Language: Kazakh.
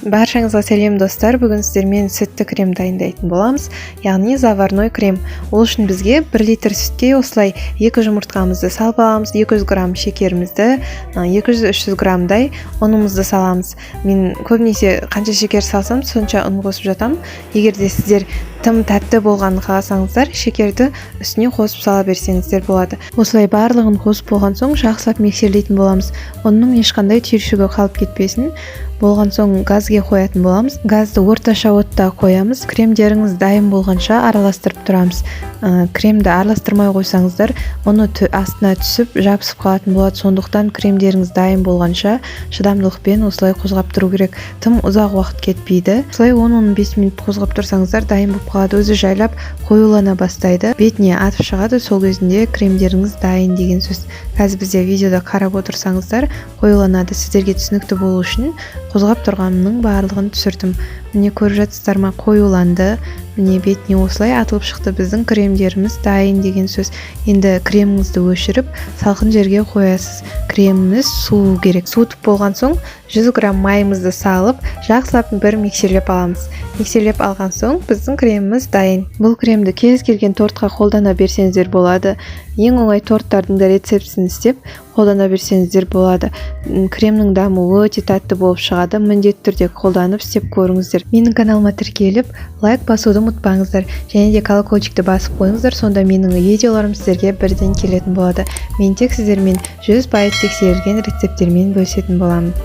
Баршаңызға сәлем достар, бүгін сіздермен сүтті крем дайындайтын боламыз, яғни заварной крем. Ол үшін бізге 1 литр сүтке осылай 2 жұмыртқамызды салып аламыз, 200 грамм шекерімізді, 200-300 граммдай ұнымызды саламыз. Мен көбінесе қанша шекер салсам, сонша ұн қосып жатам. Егер де сіздер тым тәтті болғанын қаласаңыздар, шекерді үстіне қосып сала берсеңіздер болады. Осылай барлығын қосып болған соң жақсылап миксерлейтін боламыз. Оның ешқандай түйіршігі қалып кетпесін. Болған соң газге қоятын боламыз. Газды орташа отта қоямыз. Кремдеріңіз дайын болғанша араластырып тұрамыз. Кремді араластырмай қойсаңыздар, оны астына түсіп, жабысып қалатын болады. Сондықтан кремдеріңіз дайын болғанша шыдамдылықпен осылай қозғап тұру керек. Тым ұзақ уақыт кетпейді. Осылай 10-15 минут қозғап тұрсаңыздар, дайын болып қалады. Өзі жайлап қоюлана бастайды. Бетіне атып шығады. Сол кезінде кремдеріңіз дайын деген сөз. Қазір бізде видеода қарап отырсаңыздар, қоюланады. Сіздерге түсінікті болу үшін қозғап тұрғанымның барлығын түсірдім. Міне көріп жатсыздар ма, қоюланды. Міне бетіне осылай атылып шықты. Біздің кремдеріміз дайын деген сөз. Енді креміңізді өшіріп, салқын жерге қоясыз. Креміміз суы керек. Суытып болған соң 100 грамм майымызды салып, жақсылап бір миксерлеп аламыз. Миксерлеп алған соң біздің креміміз дайын. Бұл кремді кез келген тортқа қолдана берсеңіздер болады. Ең оңай торттардың да рецептісін істеп қолдана берсеңіздер болады. Кремнің дамуы өте тәтті болып шығады. Міндетті түрде қолданып істеп көріңіздер. Менің каналыма тіркеліп, лайк басуды ұмытпаңыздар. Және де колокольчикті басып қойыңыздар, сонда менің видеоларым сіздерге бірден келетін болады. Мен тек сіздермен 100% тексерілген рецепттермен бөлісетін боламын.